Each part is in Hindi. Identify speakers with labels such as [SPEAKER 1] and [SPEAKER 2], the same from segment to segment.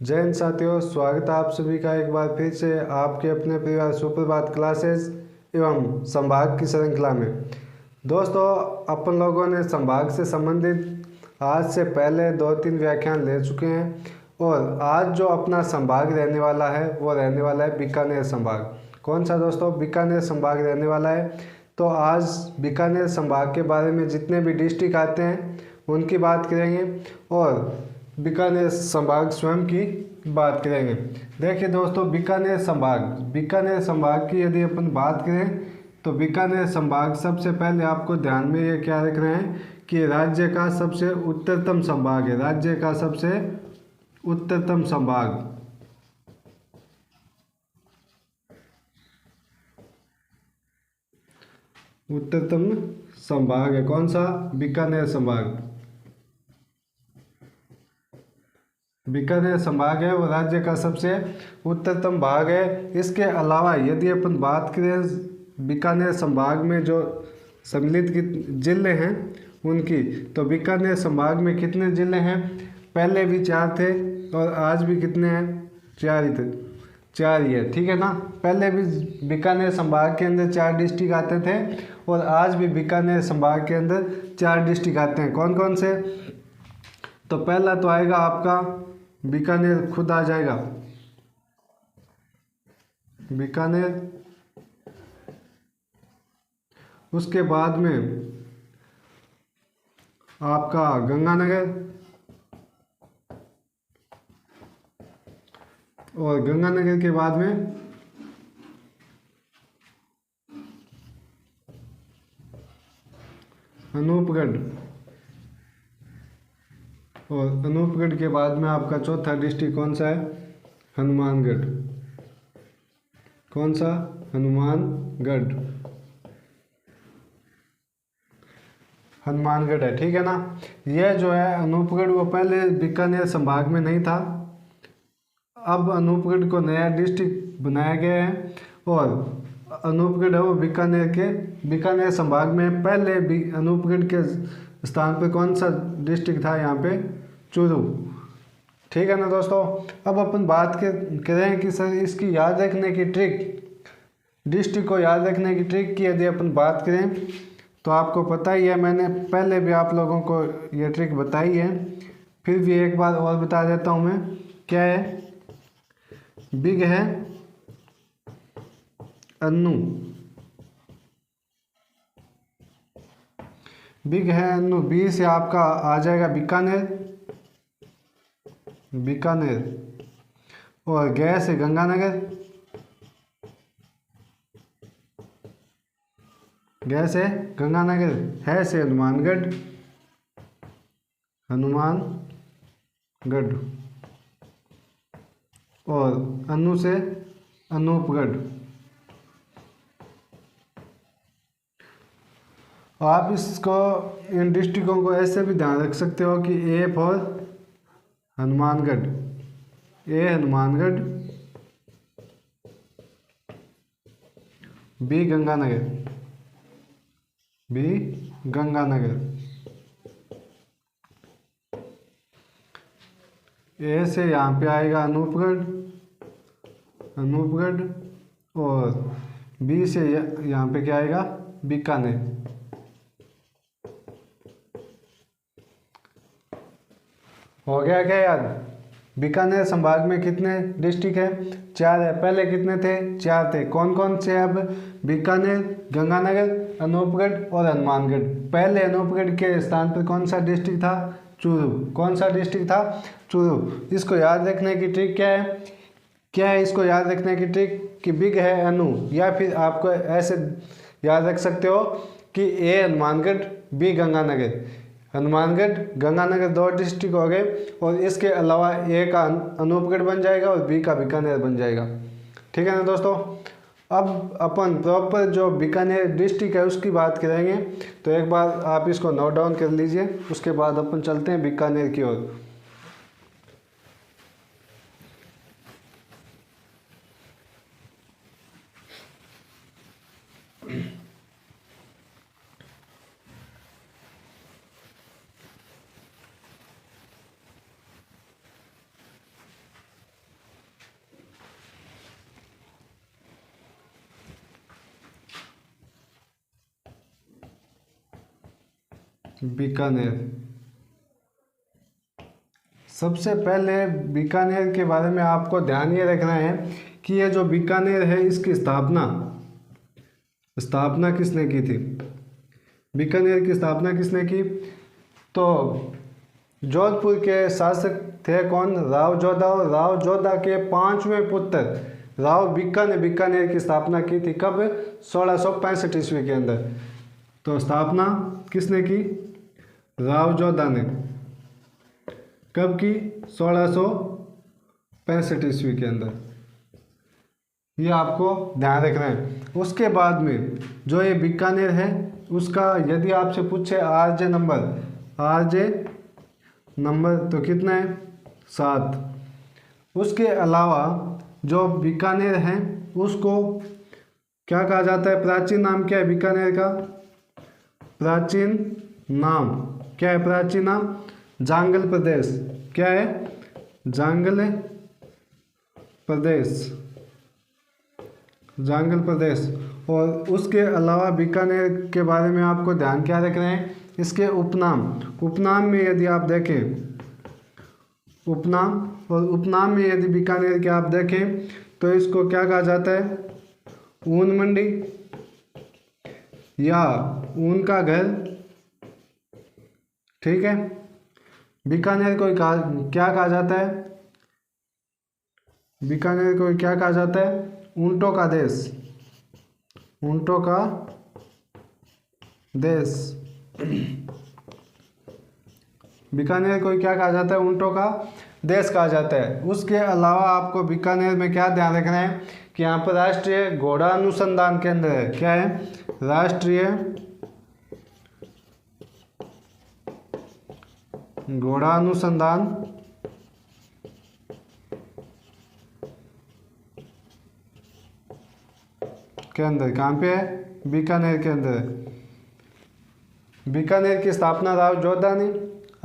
[SPEAKER 1] जय हिंद साथियों, स्वागत है आप सभी का एक बार फिर से आपके अपने परिवार सुप्रभात क्लासेस एवं संभाग की श्रृंखला में। दोस्तों, अपन लोगों ने संभाग से संबंधित आज से पहले 2-3 व्याख्यान ले चुके हैं और आज जो अपना संभाग रहने वाला है वो रहने वाला है बीकानेर संभाग। कौन सा दोस्तों? बीकानेर संभाग रहने वाला है। तो आज बीकानेर संभाग के बारे में जितने भी डिस्ट्रिक्ट आते हैं उनकी बात करेंगे और बीकानेर संभाग स्वयं की बात करेंगे। देखिए दोस्तों, बीकानेर संभाग की यदि अपन बात करें तो बीकानेर संभाग सबसे पहले आपको ध्यान में ये क्या रख रहे हैं कि राज्य का सबसे उत्तरतम संभाग है। राज्य का सबसे उत्तरतम संभाग है। कौन सा? बीकानेर संभाग। बीकानेर संभाग है वो राज्य का सबसे उत्तरतम भाग है। इसके अलावा यदि अपन बात करें बीकानेर संभाग में जो सम्मिलित जिले हैं उनकी, तो बीकानेर संभाग में कितने जिले हैं? पहले भी 4 थे और आज भी कितने हैं? 4 ही थे, 4 ही है, ठीक है ना। पहले भी बीकानेर संभाग के अंदर 4 डिस्ट्रिक्ट आते थे और आज भी बीकानेर संभाग के अंदर 4 डिस्ट्रिक्ट आते हैं। कौन कौन से? तो पहला तो आएगा आपका बीकानेर खुद आ जाएगा, बीकानेर। उसके बाद में आपका गंगानगर, और गंगानगर के बाद में अनूपगढ़, और अनूपगढ़ के बाद में आपका चौथा डिस्ट्रिक्ट कौन सा है? हनुमानगढ़। कौन सा? हनुमानगढ़। हनुमानगढ़ है, ठीक है ना। यह जो है अनूपगढ़ वो पहले बीकानेर संभाग में नहीं था, अब अनूपगढ़ को नया डिस्ट्रिक्ट बनाया गया है और अनूपगढ़ है वो बीकानेर संभाग में। पहले भी अनूपगढ़ के स्थान पे कौन सा डिस्ट्रिक्ट था? यहाँ पे चूरू, ठीक है ना दोस्तों। अब अपन बात करें कि सर इसकी याद रखने की ट्रिक, डिस्ट्रिक्ट को याद रखने की ट्रिक की यदि अपन बात करें तो आपको पता ही है, मैंने पहले भी आप लोगों को ये ट्रिक बताई है, फिर भी एक बार और बता देता हूँ मैं। क्या है? बिग है अन्नू, बिग है अन्नू। बी से आपका आ जाएगा बीकानेर, और गै से गंगानगर, गै से गंगानगर, है से हनुमानगढ़, और अन्नू से अनूपगढ़। आप इसको इन डिस्ट्रिक्टों को ऐसे भी ध्यान रख सकते हो कि A for Hanumangarh, A Hanumangarh, B Ganganagar, A से यहाँ पे आएगा अनूपगढ़, और बी से यहाँ पे क्या आएगा? बीकानेर। हो गया क्या याद? बीकानेर संभाग में कितने डिस्ट्रिक्ट है? 4 है। पहले कितने थे? 4 थे। कौन कौन से? अब बीकानेर, गंगानगर, अनूपगढ़ और हनुमानगढ़। पहले अनूपगढ़ के स्थान पर कौन सा डिस्ट्रिक्ट था? चूरू। कौन सा डिस्ट्रिक्ट था? चूरू। इसको याद रखने की ट्रिक क्या है? इसको याद रखने की ट्रिक कि बिग है अनु, या फिर आपको ऐसे याद रख सकते हो कि ए हनुमानगढ़, बी गंगानगर। हनुमानगढ़, गंगानगर 2 डिस्ट्रिक्ट हो गए और इसके अलावा ए का अनूपगढ़ बन जाएगा और बी का बीकानेर बन जाएगा, ठीक है ना दोस्तों। अब अपन प्रॉपर जो बीकानेर डिस्ट्रिक्ट है उसकी बात करेंगे, तो एक बार आप इसको नोट डाउन कर लीजिए, उसके बाद अपन चलते हैं बीकानेर की ओर। बीकानेर। सबसे पहले बीकानेर के बारे में आपको ध्यान ये रखना है कि ये जो बीकानेर है इसकी स्थापना किसने की थी। बीकानेर की स्थापना किसने की? तो जोधपुर के शासक थे कौन? राव जोधा। और राव जोधा के 5वें पुत्र राव बिक्का ने बीकानेर की स्थापना की थी। कब? 1665 ईस्वी के अंदर। तो स्थापना किसने की? राव जोधा ने। कब की? 1665 ईस्वी के अंदर। ये आपको ध्यान रखना है। उसके बाद में जो ये बीकानेर है उसका यदि आपसे पूछे आरजे नंबर तो कितना है? 7। उसके अलावा जो बीकानेर है उसको क्या कहा जाता है? प्राचीन नाम क्या है बीकानेर का? प्राचीन नाम क्या है? प्राचीन नाम जांगल प्रदेश। क्या है? जांगल प्रदेश। और उसके अलावा बीकानेर के बारे में आपको ध्यान क्या रखना है? इसके उपनाम में यदि आप देखें उपनाम में यदि बीकानेर के आप देखें तो इसको क्या कहा जाता है? ऊन मंडी या ऊन का घर। ठीक है। बीकानेर को क्या कहा जाता है? बीकानेर को क्या कहा जाता है? ऊंटों का देश। बीकानेर को क्या कहा जाता है? ऊंटों का देश कहा जाता है। उसके अलावा आपको बीकानेर में क्या ध्यान रखना है कि यहाँ पर राष्ट्रीय घोड़ा अनुसंधान केंद्र है। क्या है? राष्ट्रीय घोड़ा अनुसंधान केंद्र। कहाँ पे है? बीकानेर के अंदर है। बीकानेर की स्थापना राव जोधा ने।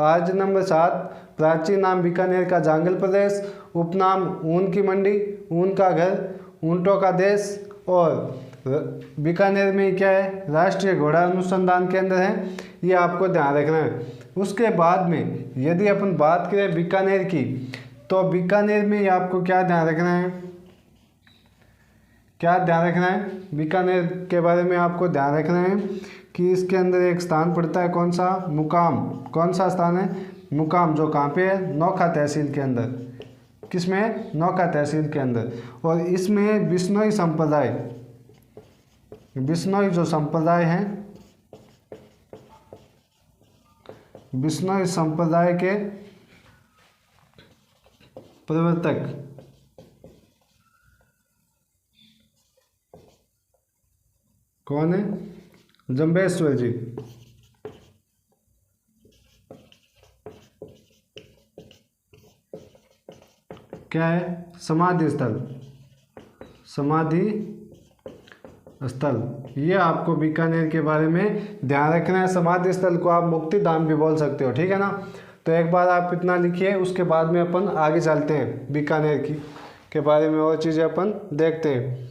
[SPEAKER 1] आज नंबर 7 प्राचीन नाम बीकानेर का जांगल प्रदेश। उपनाम ऊन की मंडी, ऊन का घर, ऊंटों का देश। और बीकानेर में क्या है? राष्ट्रीय घोड़ा अनुसंधान केंद्र है। ये आपको ध्यान रखना है। उसके बाद में यदि अपन बात करें बीकानेर की तो बीकानेर में आपको क्या ध्यान रखना है? बीकानेर के बारे में आपको ध्यान रखना है कि इसके अंदर एक स्थान पड़ता है। कौन सा? मुकाम। कौन सा स्थान है? मुकाम। जो कहाँ पे है? नोखा तहसील के अंदर। किसमें? नोखा तहसील के अंदर। और इसमें बिश्नोई जो संप्रदाय है, बिश्नोई संप्रदाय के प्रवर्तक कौन है? जंबेश्वर जी। क्या है? समाधि स्थल। ये आपको बीकानेर के बारे में ध्यान रखना है। समाधि स्थल को आप मुक्ति धाम भी बोल सकते हो। ठीक है ना। तो एक बार आप इतना लिखिए, उसके बाद में अपन आगे चलते हैं बीकानेर के बारे में और चीज़ें अपन देखते हैं।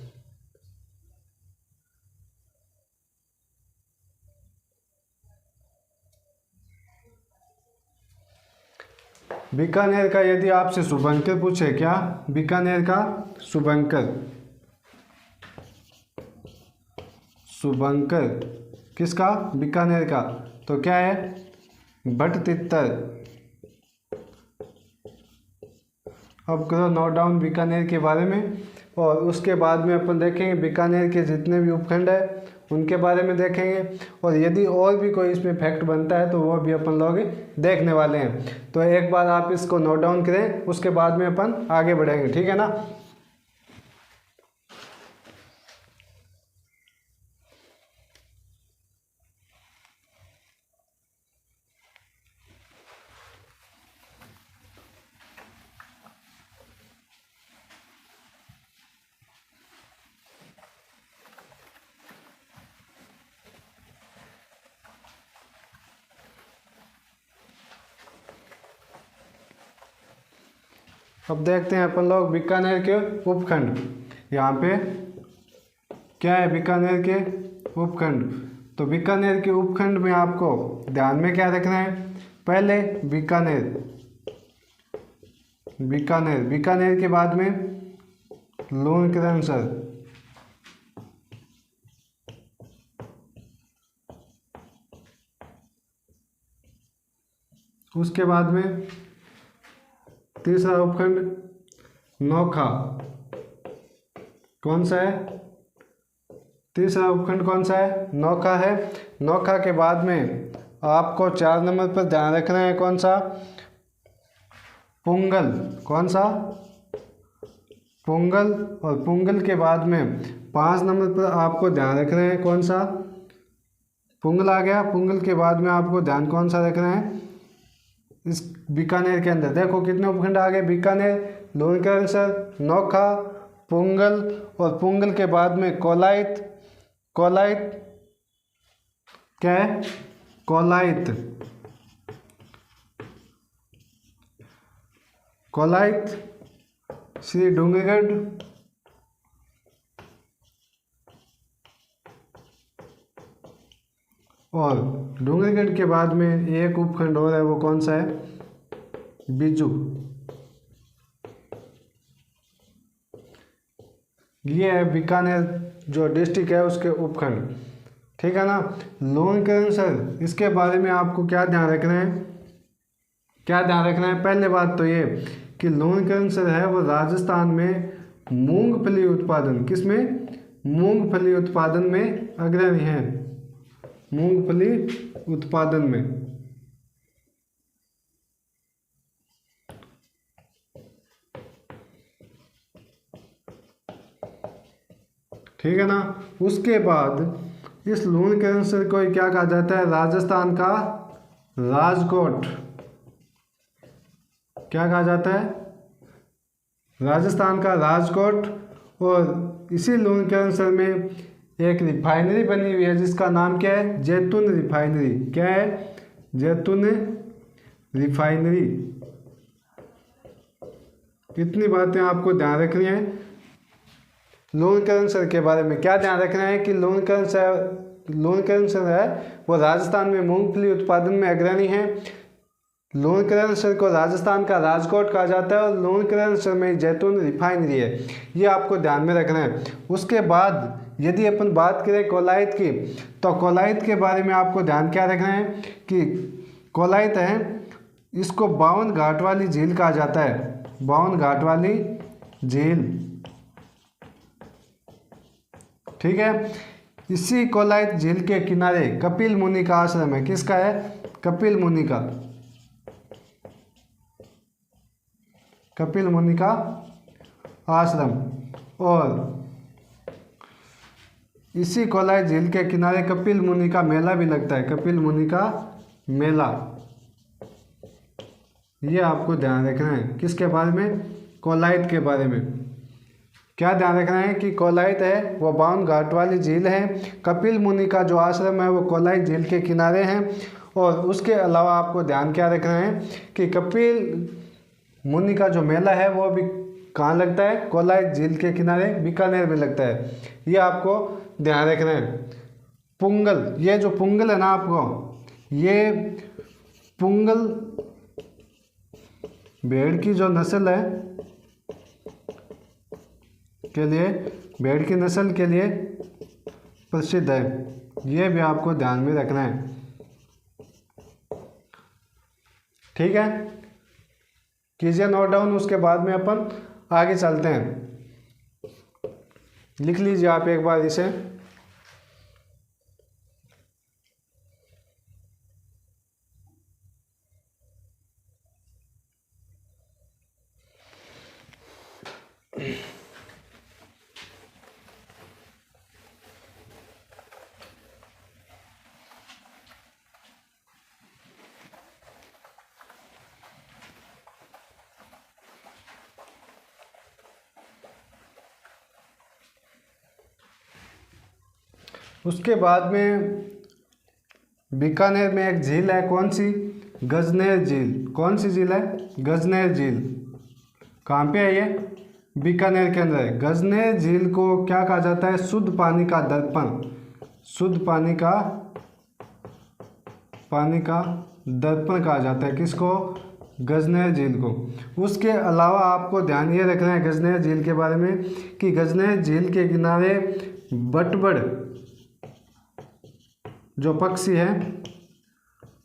[SPEAKER 1] बीकानेर का यदि आपसे शुभंकर पूछे, क्या? बीकानेर का शुभंकर किसका? बीकानेर का। तो क्या है? भट्टतित्तर। अब करो नोट डाउन बीकानेर के बारे में। और उसके बाद में अपन देखेंगे बीकानेर के जितने भी उपखंड है उनके बारे में देखेंगे। और यदि और भी कोई इसमें फैक्ट बनता है तो वो भी अपन लोग देखने वाले हैं। तो एक बार आप इसको नोट डाउन करें, उसके बाद में अपन आगे बढ़ेंगे। ठीक है ना। अब देखते हैं अपन लोग बीकानेर के उपखंड। यहाँ पे क्या है? बीकानेर के उपखंड। तो बीकानेर के उपखंड में आपको ध्यान में क्या रखना है, पहले बीकानेर, बीकानेर, बीकानेर के बाद में लूणकरणसर, उसके बाद में तीसरा उपखंड नोखा, कौन सा है, तीसरा उपखंड कौन सा है, नोखा है। नोखा के बाद में आपको 4 नंबर पर ध्यान रखना है कौन सा, पुंगल, कौन सा, पुंगल। और पुंगल के बाद में 5 नंबर पर आपको ध्यान रखना है कौन सा, पुंगल आ गया। पुंगल के बाद में आपको ध्यान कौन सा रखना है, इस बीकानेर के अंदर देखो कितने उपखंड आ गए, बीकानेर, लूणकरणसर, नोखा, पुंगल, और पुंगल के बाद में कोलायत, कोलायत क्या है, कोलायत, कोलायत, श्री डूंगरगढ़, और डूंगरगढ़ के बाद में एक उपखंड और है, वो कौन सा है, बिजू। ये है बीकानेर जो डिस्ट्रिक्ट है उसके उपखंड, ठीक है ना। लूणकरणसर, इसके बारे में आपको क्या ध्यान रखना है, क्या ध्यान रखना है, पहले बात तो ये कि लूणकरणसर है वो राजस्थान में मूंगफली उत्पादन, किसमें, मूंगफली उत्पादन में अग्रणी है, मूंगफली उत्पादन में। ठीक है ना। उसके बाद इस लूणकरणसर को क्या कहा जाता है, राजस्थान का राजकोट, क्या कहा जाता है, राजस्थान का राजकोट। और इसी लूणकरणसर में एक रिफाइनरी बनी हुई है जिसका नाम क्या है, जैतून रिफाइनरी, क्या है, जैतून रिफाइनरी। कितनी बातें आपको ध्यान रखनी है लूणकरणसर के बारे में, क्या ध्यान रखना है कि लूणकरणसर है वो राजस्थान में मूंगफली उत्पादन में अग्रणी है। लूणकरणसर को राजस्थान का राजकोट कहा जाता है और लूणकरणसर में जैतून रिफाइनरी है, ये आपको ध्यान में रखना है। उसके बाद यदि अपन बात करें कोलायत की, तो कोलायत के बारे में आपको ध्यान क्या रखना है कि कोलायत है, इसको 52 घाट वाली झील कहा जाता है, 52 घाट वाली झील, ठीक है। इसी कोलायत झील के किनारे कपिल मुनि का आश्रम है, किसका है, कपिल मुनि का, कपिल मुनि का आश्रम। और इसी कोलायत झील के किनारे कपिल मुनि का मेला भी लगता है, कपिल मुनि का मेला। ये आपको ध्यान रखना है, किसके बारे में, कोलायत के बारे में। क्या ध्यान रखना है कि कोलायत है वो 52 घाट वाली झील है, कपिल मुनि का जो आश्रम है वो कोलायत झील के किनारे हैं। और उसके अलावा आपको ध्यान क्या रखना है कि कपिल मुनि का जो मेला है वो भी कहाँ लगता है, कोलायत झील के किनारे, बीकानेर में लगता है, ये आपको ध्यान रखना है। पुंगल, ये जो पुंगल है ना आपको, ये पुंगल भेड़ की जो नस्ल है के लिए, भेड़ की नस्ल के लिए प्रसिद्ध है, ये भी आपको ध्यान में रखना है, ठीक है। कीजिए नोट डाउन, उसके बाद में अपन आगे चलते हैं। लिख लीजिए आप एक बार इसे। उसके बाद में बीकानेर में एक झील है, कौन सी, गजनेर झील। कौन सी झील है, गजनेर झील। कहाँ पे है ये, बीकानेर के अंदर है। गजनेर झील को क्या कहा जाता है, शुद्ध पानी का दर्पण, शुद्ध पानी का पानी का दर्पण कहा जाता है। किसको? गजनेर झील को। उसके अलावा आपको ध्यान ये रखना है गजनेर झील के बारे में कि गजनेर झील के किनारे बटबड़ जो पक्षी है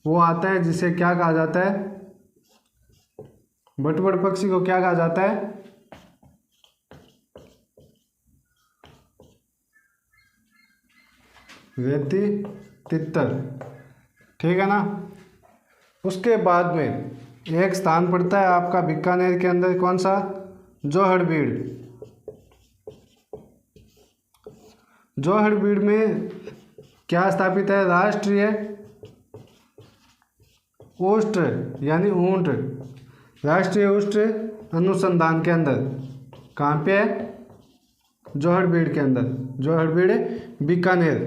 [SPEAKER 1] वो आता है, जिसे क्या कहा जाता है? बटबड़ पक्षी को क्या कहा जाता है? रेती तितर। ठीक है ना। उसके बाद में एक स्थान पड़ता है आपका बीकानेर के अंदर, कौन सा? जोहड़बीड़। जोहड़बीड़ में क्या स्थापित है? राष्ट्रीय उष्ट यानी ऊंट, राष्ट्रीय उष्ट अनुसंधान केंद्र। कहाँ पे है? जोहड़बीड़ के अंदर, जोहड़बीड़ बीकानेर।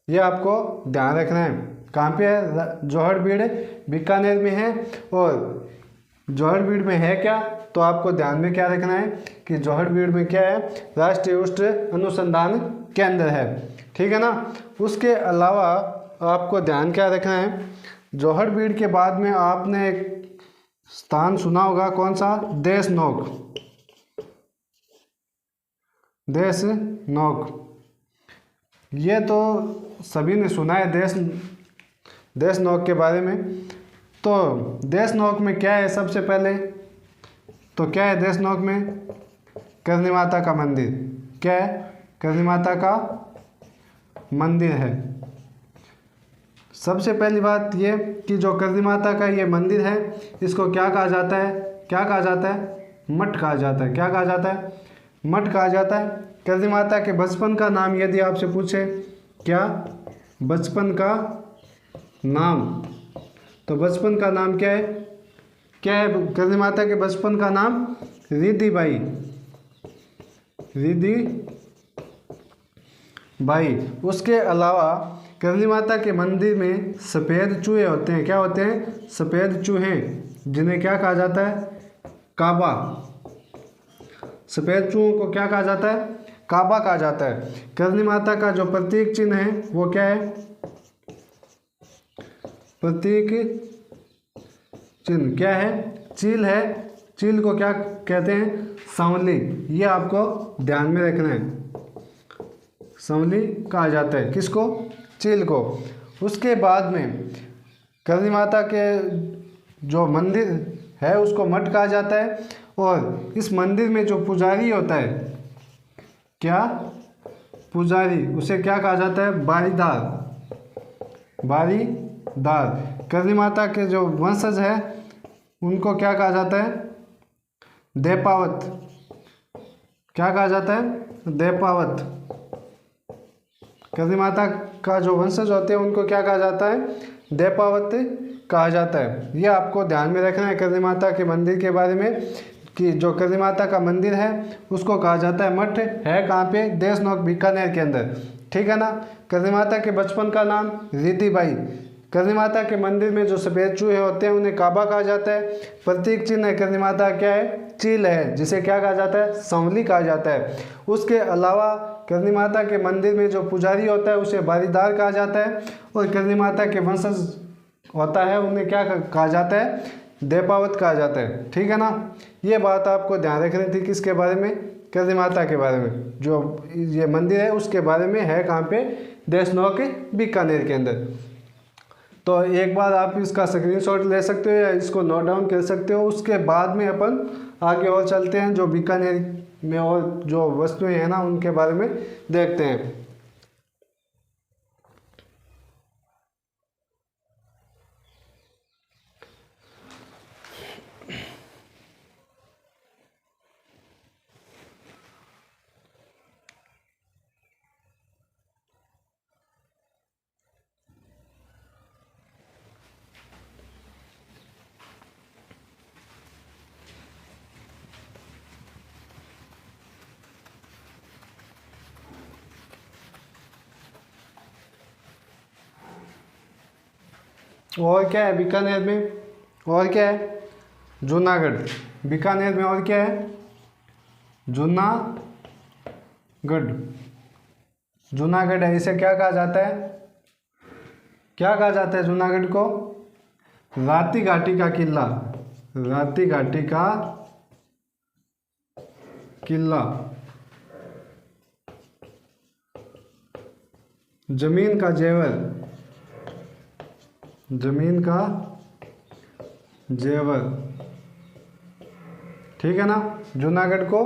[SPEAKER 1] ये आपको ध्यान रखना है। कहाँ पे है? जोहड़बीड़ बीकानेर में है। और जोहड़बीड़ में है क्या, तो आपको ध्यान में क्या रखना है कि जोहड़बीड़ में क्या है? राष्ट्रीय उष्ट अनुसंधान केंद्र है। ठीक है ना। उसके अलावा आपको ध्यान क्या रखना है, जोहड़बीड़ के बाद में आपने एक स्थान सुना होगा, कौन सा? देशनोक। देशनोक ये तो सभी ने सुना है देशनोक के बारे में। तो देशनोक में क्या है? सबसे पहले तो क्या है देशनोक में? करनी माता का मंदिर। क्या है? करनी माता का मंदिर है। सबसे पहली बात ये कि जो करनी माता का ये मंदिर है, इसको क्या कहा जाता है? क्या कहा जाता है? मठ कहा जाता है। क्या कहा जाता है? मठ कहा जाता है। करनी माता के बचपन का नाम यदि आपसे पूछे, क्या बचपन का नाम, तो बचपन का नाम क्या है? क्या है करनी माता के बचपन का नाम? रिद्धिबाई। रिद्धिबाई। उसके अलावा करनी माता के मंदिर में सफ़ेद चूहे होते हैं। क्या होते हैं? सफ़ेद चूहे, जिन्हें क्या कहा जाता है? काबा। सफ़ेद चूहों को क्या कहा जाता है? काबा कहा जाता है। करनी माता का जो प्रतीक चिन्ह है वो क्या है? प्रतीक चिन्ह क्या है? चील है। चील को क्या कहते हैं? सांवली। ये आपको ध्यान में रखना है, सांवली कहा जाता है। किसको? चील को। उसके बाद में करनी माता के जो मंदिर है उसको मठ कहा जाता है। और इस मंदिर में जो पुजारी होता है, क्या? पुजारी, उसे क्या कहा जाता है? बारीदार। बारीदार। करनी माता के जो वंशज है उनको क्या कहा जाता है? देपावत। क्या कहा जाता है? देपावत। करनी माता का जो वंशज होते हैं उनको क्या कहा जाता है? देपावत कहा जाता है। ये आपको ध्यान में रखना है करनी माता के मंदिर के बारे में कि जो करनी माता का मंदिर है उसको कहा जाता है मठ। है कहाँ पे? देशनोक बीकानेर के अंदर। ठीक है ना। करनी माता के बचपन का नाम रिद्धिबाई। करनी माता के मंदिर में जो सफ़ेद चूहे होते हैं उन्हें काबा कहा जाता है। प्रतीक चिन्ह है करनी माता क्या है? चील है, जिसे क्या कहा जाता है? सांवली कहा जाता है। उसके अलावा करनी माता के मंदिर में जो पुजारी होता है उसे बारीदार कहा जाता है। और करनी माता के वंशज होता है उन्हें क्या कहा जाता है? देपावत कहा जाता है। ठीक है ना। ये बात आपको ध्यान रखनी थी। किसके बारे में? करनी माता के बारे में। जो ये मंदिर है उसके बारे में है कहाँ पे? देशनोक बीकानेर के अंदर। तो एक बार आप इसका स्क्रीनशॉट ले सकते हो या इसको नोट डाउन कर सकते हो। उसके बाद में अपन आगे और चलते हैं, जो बीकानेर में और जो वस्तुएं हैं ना उनके बारे में देखते हैं। और क्या है बीकानेर में? और क्या है? जूनागढ़। बीकानेर में और क्या है? जूनागढ़। जूनागढ़ है, इसे क्या कहा जाता है? क्या कहा जाता है जूनागढ़ को? राती घाटी का किला, राती घाटी का किला। जमीन का जेवर, जमीन का जेवर, ठीक है ना। जूनागढ़ को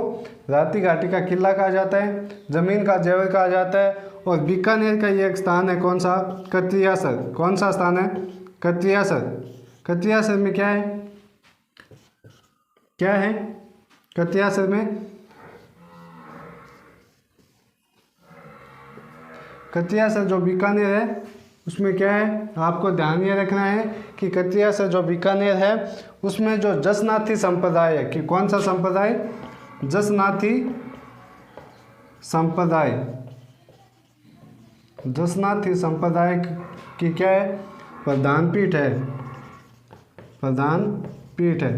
[SPEAKER 1] राती घाटी का किला कहा जाता है, जमीन का जेवर कहा जाता है। और बीकानेर का ये एक स्थान है, कौन सा? कत्रियासर। कौन सा स्थान है? कत्रियासर। कत्रियासर में क्या है? क्या है कत्रियासर में? कत्रियासर जो बीकानेर है उसमें क्या है, आपको ध्यान ये रखना है कि कत्रियासर जो बीकानेर है उसमें जो जसनाथी संप्रदाय है, कि कौन सा संप्रदाय? जसनाथी संप्रदाय। जसनाथी संप्रदाय की क्या है? प्रधान पीठ है, प्रधान पीठ है।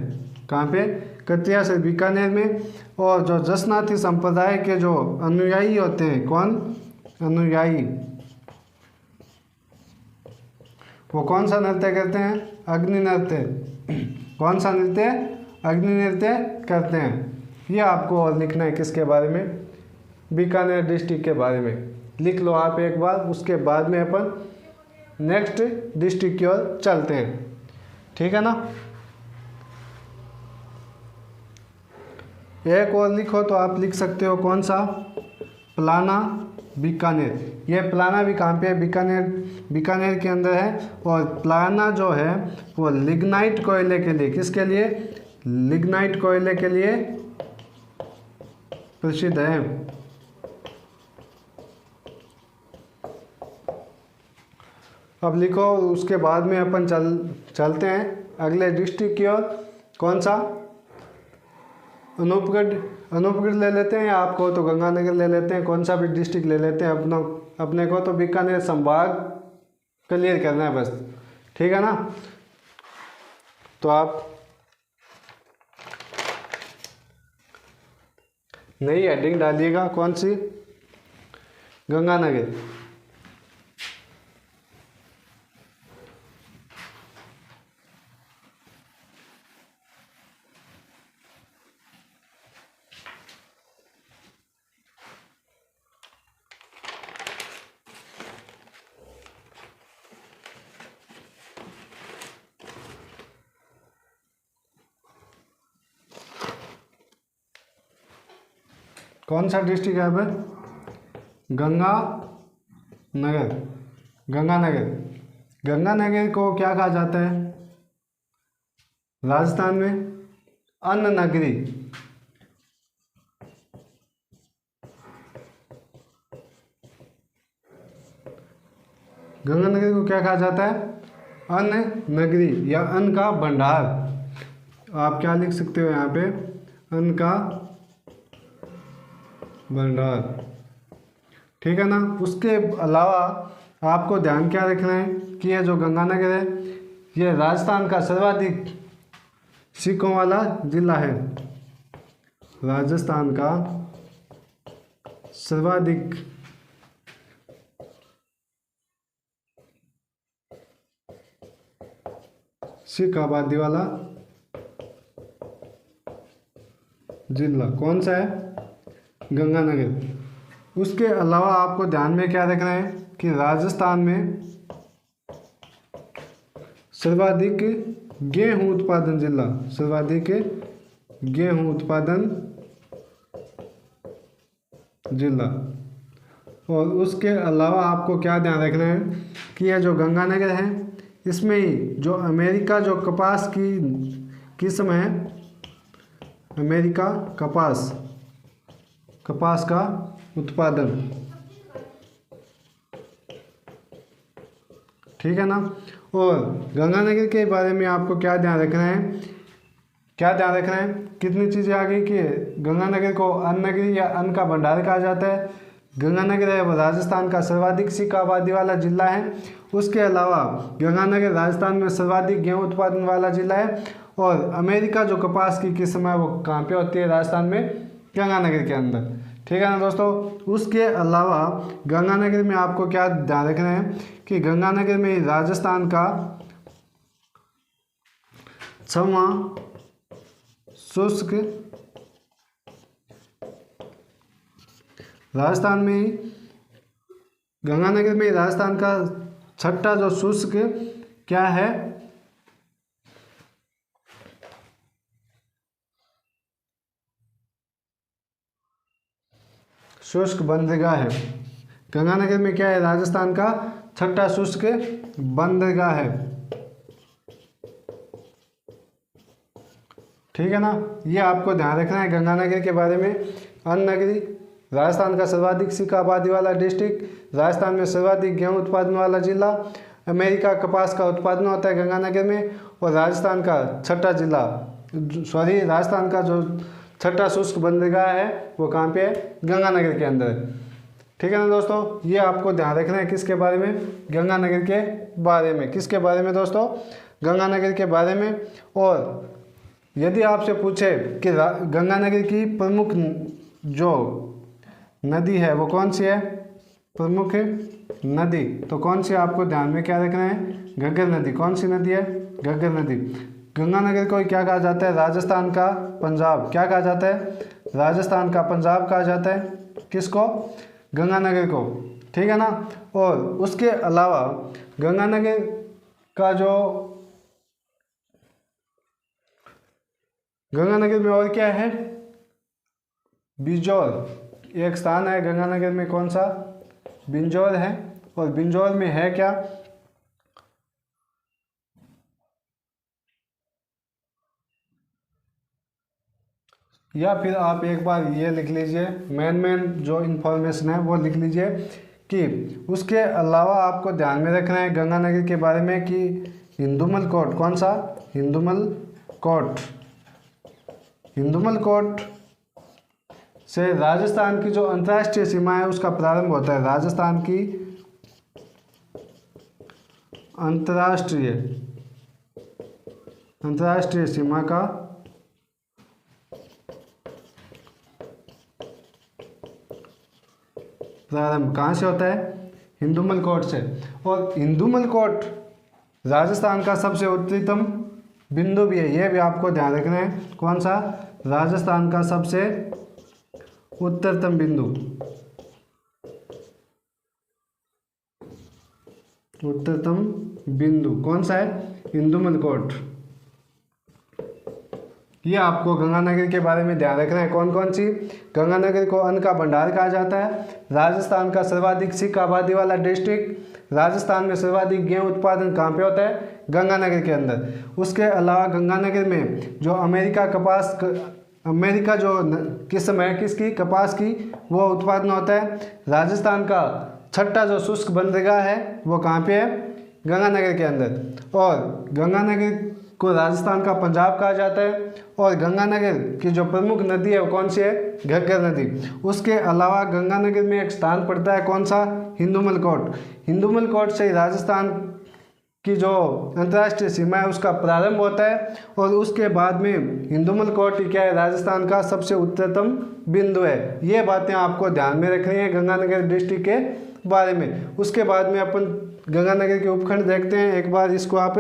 [SPEAKER 1] कहाँ पे? कत्रियासर बीकानेर में। और जो जसनाथी संप्रदाय के जो अनुयायी होते हैं, कौन? अनुयायी, वो कौन सा नृत्य करते हैं? अग्नि नृत्य। कौन सा नृत्य? अग्नि नृत्य करते हैं। ये आपको और लिखना है किसके बारे में? बीकानेर डिस्ट्रिक्ट के बारे में लिख लो आप एक बार, उसके बाद में अपन नेक्स्ट डिस्ट्रिक्ट की ओर चलते हैं, ठीक है ना। एक और लिखो तो आप लिख सकते हो, कौन सा? प्लाना बीकानेर। ये प्लाना भी कहाँ पे है? बीकानेर, बीकानेर के अंदर है। और प्लाना जो है वो लिग्नाइट कोयले के लिए, किसके लिए? लिग्नाइट कोयले के लिए प्रसिद्ध है। अब लिखो, उसके बाद में अपन चलते हैं अगले डिस्ट्रिक्ट की ओर। कौन सा? अनूपगढ़। अनूपगढ़ ले लेते हैं, या आपको तो गंगानगर ले लेते हैं, कौन सा भी डिस्ट्रिक्ट ले लेते हैं। अपने को तो बीकानेर संभाग क्लियर करना है बस, ठीक है ना। तो आप नई हेडिंग डालिएगा, कौन सी? गंगानगर। कौन सा डिस्ट्रिक्ट है अब? गंगानगर। गंगानगर। गंगानगर को क्या कहा जाता है राजस्थान में? अन्न नगरी। गंगानगर को क्या कहा जाता है? अन्न नगरी या अन्न का भंडार। आप क्या लिख सकते हो यहाँ पे? अन्न का भंडार, ठीक है ना। उसके अलावा आपको ध्यान क्या रखना है कि ये जो गंगानगर है ये राजस्थान का सर्वाधिक सिखों वाला जिला है। राजस्थान का सर्वाधिक सिख आबादी वाला जिला कौन सा है? गंगानगर। उसके अलावा आपको ध्यान में क्या रखना है कि राजस्थान में सर्वाधिक गेहूं उत्पादन जिला, सर्वाधिक गेहूं उत्पादन जिला। और उसके अलावा आपको क्या ध्यान रखना है कि यह जो गंगानगर है इसमें ही जो अमेरिका जो कपास की किस्म है, अमेरिका कपास, कपास का उत्पादन, ठीक है ना। और गंगानगर के बारे में आपको क्या ध्यान रखना है? क्या ध्यान रखना है? कितनी चीज़ें आ गई कि गंगानगर को अन्न नगरी या अन्न का भंडार कहा जाता है। गंगानगर है वो राजस्थान का सर्वाधिक सिख आबादी वाला जिला है। उसके अलावा गंगानगर राजस्थान में सर्वाधिक गेहूं उत्पादन वाला जिला है। और अमेरिका जो कपास की किस्म है वो कहाँ पे होती है? राजस्थान में, गंगानगर के अंदर, ठीक है ना दोस्तों। उसके अलावा गंगानगर में आपको क्या ध्यान रखना है कि गंगानगर में राजस्थान का 6वां शुष्क राजस्थान में गंगानगर में राजस्थान का 6ठा जो शुष्क क्या है, शुष्क बंदरगाह है। गंगानगर में क्या है, राजस्थान का 6ठा शुष्क बंदरगाह है। ठीक है ना, ये आपको ध्यान रखना है गंगानगर के बारे में। अन्य नगरी, राजस्थान का सर्वाधिक सिख आबादी वाला डिस्ट्रिक्ट, राजस्थान में सर्वाधिक गेहूं उत्पादन वाला जिला, अमेरिका कपास का उत्पादन होता है गंगानगर में, और राजस्थान का 6ठा जिला, सॉरी राजस्थान का जो 6ठा शुष्क बंदरगाह है वो कहाँ पे है, गंगानगर के अंदर। ठीक है ना दोस्तों, ये आपको ध्यान रखना है किसके बारे में, गंगानगर के बारे में। किसके बारे में दोस्तों, गंगानगर के बारे में। और यदि आपसे पूछे कि गंगानगर की प्रमुख जो नदी है वो कौन सी है, प्रमुख नदी, तो कौन सी आपको ध्यान में क्या रखना है, घग्गर नदी। कौन सी नदी है, घग्गर नदी। गंगानगर को क्या कहा जाता है, राजस्थान का पंजाब। क्या कहा जाता है, राजस्थान का पंजाब कहा जाता है। किसको, गंगानगर को। ठीक है ना। और उसके अलावा गंगानगर का जो गंगानगर में और क्या है, बिजौर एक स्थान है गंगानगर में, कौन सा, बिंजौर है। और बिंजौर में है क्या, या फिर आप एक बार ये लिख लीजिए, मेन जो इन्फॉर्मेशन है वो लिख लीजिए कि उसके अलावा आपको ध्यान में रखना है गंगानगर के बारे में कि हिंदुमल कोट, कौन सा, हिंदुमल कोट। हिंदुमल कोट से राजस्थान की जो अंतर्राष्ट्रीय सीमा है उसका प्रारंभ होता है। राजस्थान की अंतर्राष्ट्रीय सीमा का प्रारंभ कहाँ से होता है, हिंदुमल कोट से। और हिंदुमल कोट राजस्थान का सबसे उत्तरीतम बिंदु भी है, यह भी आपको ध्यान रखना है। कौन सा, राजस्थान का सबसे उत्तरतम बिंदु, उत्तरतम बिंदु कौन सा है, हिंदुमल कोट। ये आपको गंगानगर के बारे में ध्यान रखना है। कौन कौन सी, गंगानगर को अन्न का भंडार कहा जाता है, राजस्थान का सर्वाधिक सिख आबादी वाला डिस्ट्रिक्ट, राजस्थान में सर्वाधिक गेहूं उत्पादन कहाँ पे होता है, गंगानगर के अंदर। उसके अलावा गंगानगर में जो अमेरिका जो किस्म है किसकी, कपास की, वो उत्पादन होता है। राजस्थान का 6ठा जो शुष्क बंदरगाह है वो कहाँ पे है, गंगानगर के अंदर। और गंगानगर को राजस्थान का पंजाब कहा जाता है। और गंगानगर की जो प्रमुख नदी है वो कौन सी है, घग्गर नदी। उसके अलावा गंगानगर में एक स्थान पड़ता है, कौन सा, हिंदुमल कोट। हिंदुमल कोट से राजस्थान की जो अंतर्राष्ट्रीय सीमा है उसका प्रारंभ होता है। और उसके बाद में हिंदुमल कोट क्या है, राजस्थान का सबसे उत्तरतम बिंदु है। ये बातें आपको ध्यान में रखनी है गंगानगर डिस्ट्रिक्ट के बारे में। उसके बाद में अपन गंगानगर के उपखंड देखते हैं, एक बार इसको आप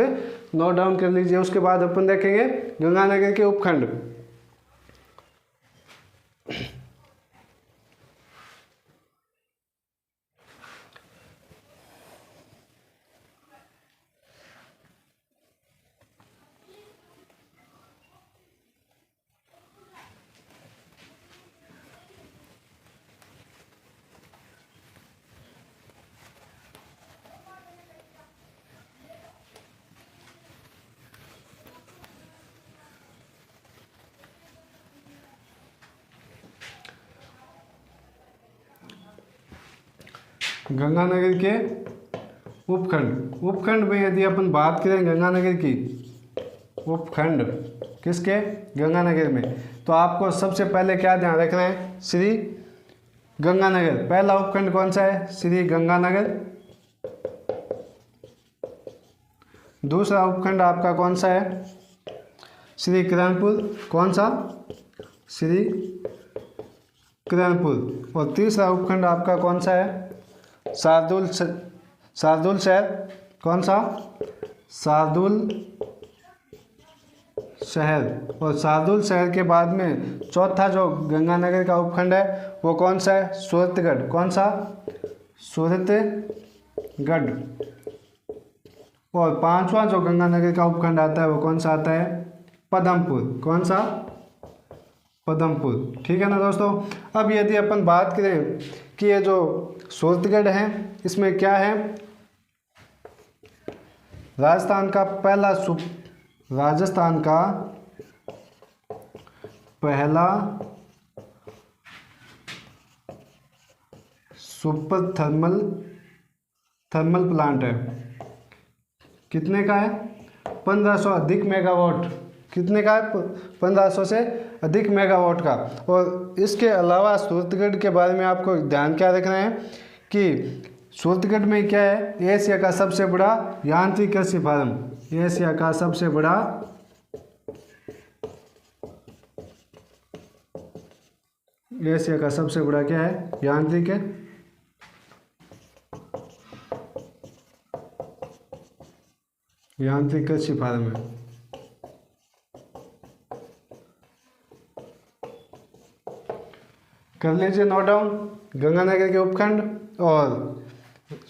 [SPEAKER 1] नोट डाउन कर लीजिए। उसके बाद अपन देखेंगे गंगानगर के उपखंड। गंगानगर के उपखंड में यदि अपन बात करें गंगानगर की, उपखंड किसके, गंगानगर में, तो आपको सबसे पहले क्या ध्यान रखना है, श्री गंगानगर। पहला उपखंड कौन सा है, श्री गंगानगर। दूसरा उपखंड आपका कौन सा है, श्री किरणपुर। कौन सा, श्री किरणपुर। और तीसरा उपखंड आपका कौन सा है? शार्दुल शहर। कौन सा? शार्दुल शहर। और शार्दुल शहर के बाद में चौथा जो गंगानगर का उपखंड है वो कौन सा है? सूरतगढ़। कौन सा? सूरतगढ़। और पांचवा जो गंगानगर का उपखंड आता है वो कौन सा आता है? पदमपुर। कौन सा? पदमपुर। ठीक है ना दोस्तों। अब यदि अपन बात करें कि ये जो सूरतगढ़ है इसमें क्या है? राजस्थान का पहला सुपर थर्मल प्लांट है। कितने का है? 1500 अधिक मेगावाट। कितने का है? 1500 से अधिक मेगावाट का। और इसके अलावा सूरतगढ़ के बारे में आपको ध्यान क्या रखना है कि सूरतगढ़ में क्या है? एशिया का सबसे बड़ा यांत्रिक कृषि फार्म। एशिया का सबसे बड़ा क्या है? यांत्रिक कृषि फार्म है। कर लीजिए नोट डाउन। गंगानगर के उपखंड और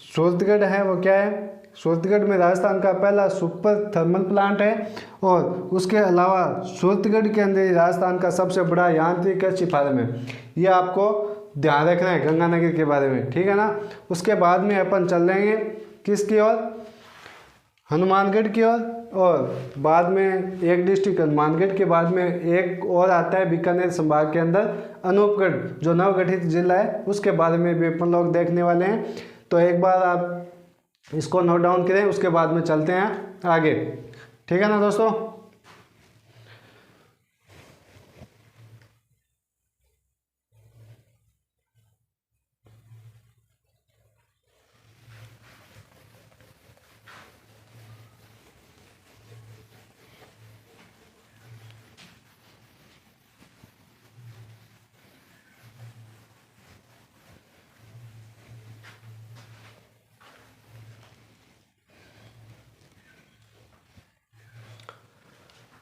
[SPEAKER 1] सूरतगढ़ है वो क्या है? सूरतगढ़ में राजस्थान का पहला सुपर थर्मल प्लांट है और उसके अलावा सूरतगढ़ के अंदर ही राजस्थान का सबसे बड़ा यांत्रिक कृषि फार्म है। ये आपको ध्यान रखना है गंगानगर के बारे में। ठीक है ना। उसके बाद में अपन चल देंगे किसकी ओर? हनुमानगढ़ की ओर। और बाद में एक डिस्ट्रिक्ट हनुमानगढ़ के बाद में एक और आता है बीकानेर संभाग के अंदर अनूपगढ़ जो नवगठित जिला है, उसके बारे में भी अपन लोग देखने वाले हैं। तो एक बार आप इसको नोट डाउन करें, उसके बाद में चलते हैं आगे। ठीक है ना दोस्तों।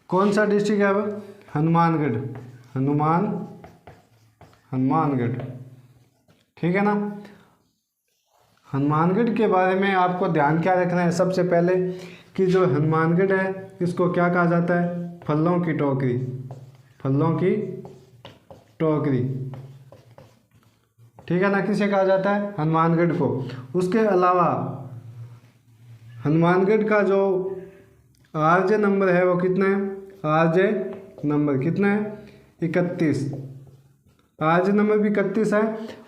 [SPEAKER 1] कौन सा डिस्ट्रिक्ट है अब? हनुमानगढ़। हनुमानगढ़। ठीक है ना। हनुमानगढ़ के बारे में आपको ध्यान क्या रखना है? सबसे पहले कि जो हनुमानगढ़ है इसको क्या कहा जाता है? फलों की टोकरी। फलों की टोकरी। ठीक है ना। किसे कहा जाता है? हनुमानगढ़ को। उसके अलावा हनुमानगढ़ का जो आरजे नंबर है वो कितना है? आरजे नंबर कितना है? 31। आरजे नंबर भी 31 है।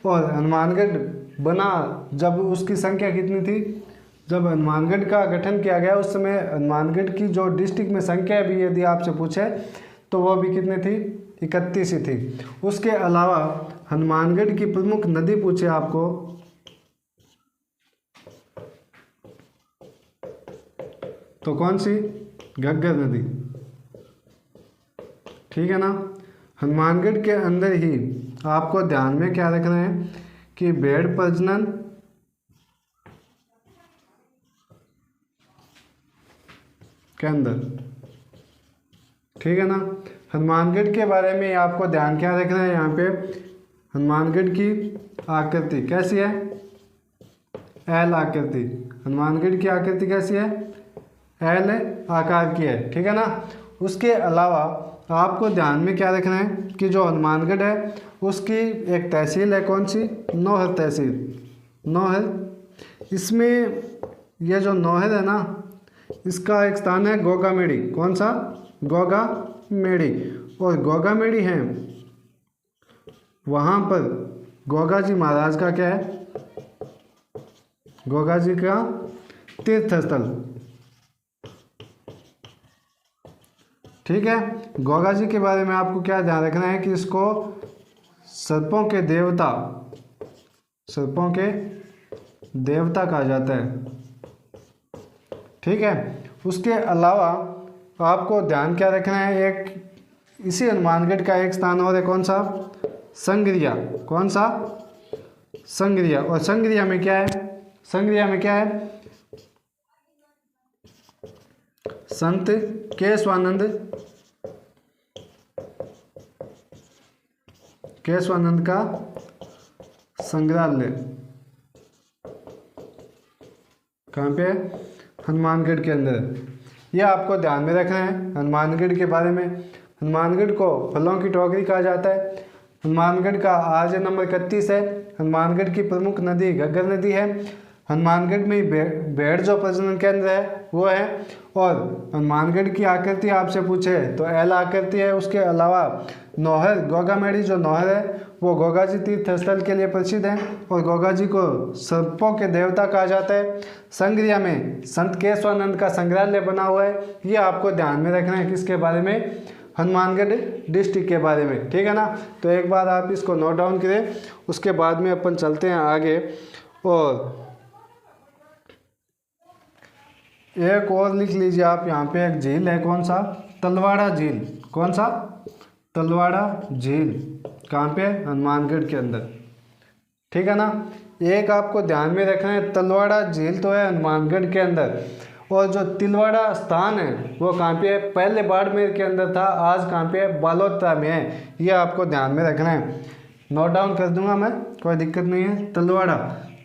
[SPEAKER 1] और हनुमानगढ़ बना जब उसकी संख्या कितनी थी? जब हनुमानगढ़ का गठन किया गया उस समय हनुमानगढ़ की जो डिस्ट्रिक्ट में संख्या भी यदि आपसे पूछे तो वो भी कितनी थी? 31 ही थी। उसके अलावा हनुमानगढ़ की प्रमुख नदी पूछे आपको तो कौन सी? घग्गर नदी। ठीक है ना। हनुमानगढ़ के अंदर ही आपको ध्यान में क्या रखना है कि भेड़ प्रजनन केंद्र। ठीक है ना। हनुमानगढ़ के बारे में आपको ध्यान क्या रखना है? यहाँ पे हनुमानगढ़ की आकृति कैसी है? एल आकृति। हनुमानगढ़ की आकृति कैसी है? एल आकार की है। ठीक है ना। उसके अलावा आपको ध्यान में क्या रखना है कि जो हनुमानगढ़ है उसकी एक तहसील है। कौन सी? नौहर तहसील। नौहर। इसमें यह जो नौहर है ना इसका एक स्थान है गोगामेड़ी। कौन सा? गोगामेड़ी। और गोगामेड़ी है वहाँ पर गोगा जी महाराज का क्या है? गोगा जी का तीर्थ स्थल। ठीक है। गोगा जी के बारे में आपको क्या ध्यान रखना है कि इसको सर्पों के देवता कहा जाता है। ठीक है। उसके अलावा आपको ध्यान क्या रखना है? एक इसी हनुमानगढ़ का एक स्थान और है। कौन सा? संग्रिया। कौन सा? संग्रिया। और संग्रिया में क्या है? संग्रिया में क्या है? संत केशवानंद का संग्रहालय। कहाँ पे? हनुमानगढ़ के अंदर। ये आपको ध्यान में रखना है हनुमानगढ़ के बारे में। हनुमानगढ़ को फलों की टोकरी कहा जाता है। हनुमानगढ़ का आज नंबर 31 है। हनुमानगढ़ की प्रमुख नदी घग्गर नदी है। हनुमानगढ़ में भेड़ जो प्रजनन केंद्र है वो है। और हनुमानगढ़ की आकृति आपसे पूछे तो एल आकृति है। उसके अलावा नौहर गोगामेड़ी जो नौहर है वो गोगा जी तीर्थ स्थल के लिए प्रसिद्ध है और गोगा जी को सर्पों के देवता कहा जाता है। संग्रिया में संत केशवानंद का संग्रहालय बना हुआ है। ये आपको ध्यान में रखना है। किसके बारे में? हनुमानगढ़ डिस्ट्रिक्ट के बारे में। ठीक है ना? तो एक बार आप इसको नोट डाउन करें, उसके बाद में अपन चलते हैं आगे। और एक और लिख लीजिए आप, यहाँ पे एक झील है। कौन सा? तलवाड़ा झील। कौन सा? तलवाड़ा झील। कहाँ पे? हनुमानगढ़ के अंदर। ठीक है ना? एक आपको ध्यान में रखना है, तलवाड़ा झील तो है हनुमानगढ़ के अंदर, और जो तिलवाड़ा स्थान है वो कहाँ पे है? पहले बाड़मेर के अंदर था, आज कहाँ पे है? बालोतरा में है। ये आपको ध्यान में रखना है। नोट डाउन कर दूंगा मैं, कोई दिक्कत नहीं है।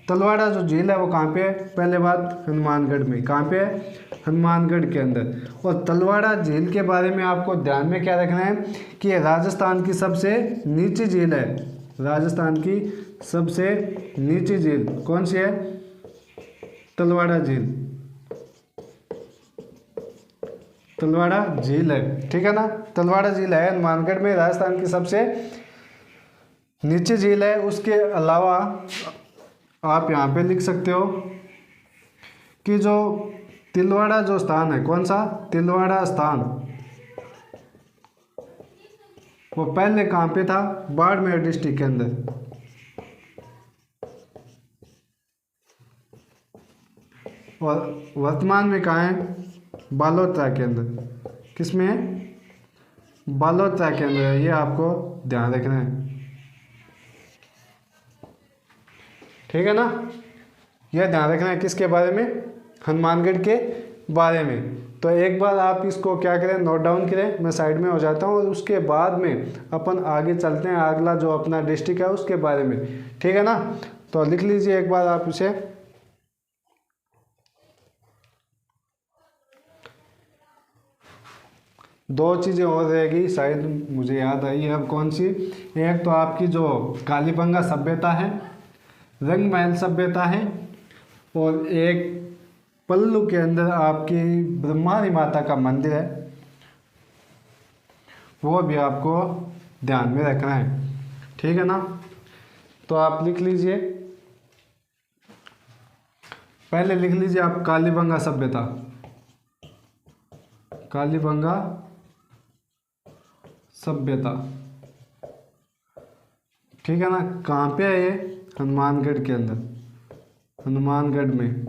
[SPEAKER 1] तलवाड़ा जो झील है वो कहाँ पे है? पहले बात हनुमानगढ़ में। कहाँ पे है? हनुमानगढ़ के अंदर। और तलवाड़ा झील के बारे में आपको ध्यान में क्या रखना है कि ये राजस्थान की सबसे नीची झील है। राजस्थान की सबसे नीची झील कौन सी है? तलवाड़ा झील। तलवाड़ा झील है। ठीक है ना? तलवाड़ा झील है हनुमानगढ़ में, राजस्थान की सबसे नीची झील है। उसके अलावा आप यहाँ पे लिख सकते हो कि जो तिलवाड़ा जो स्थान है, कौन सा? तिलवाड़ा स्थान, वो पहले कहाँ पे था? बाड़मेर डिस्ट्रिक्ट के अंदर। और वर्तमान में कहाँ है? बालोतरा के अंदर। किस में है? बालोतरा के अंदर है। ये आपको ध्यान रखना है। ठीक है ना? यह ध्यान रखना है किसके बारे में? हनुमानगढ़ के बारे में। तो एक बार आप इसको क्या करें? नोट डाउन करें। मैं साइड में हो जाता हूँ और उसके बाद में अपन आगे चलते हैं, अगला जो अपना डिस्ट्रिक्ट है उसके बारे में। ठीक है ना? तो लिख लीजिए एक बार आप इसे। दो चीज़ें और रहेगी, शायद मुझे याद आई है। अब कौन सी? एक तो आपकी जो कालीबंगा सभ्यता है, रंग महल सभ्यता है, और एक पल्लू के अंदर आपकी ब्रह्मानी माता का मंदिर है, वो भी आपको ध्यान में रखना है। ठीक है ना? तो आप लिख लीजिए, पहले लिख लीजिए आप कालीबंगा सभ्यता। कालीबंगा सभ्यता। ठीक है ना? कहाँ पे है ये? हनुमानगढ़ के अंदर। हनुमानगढ़ में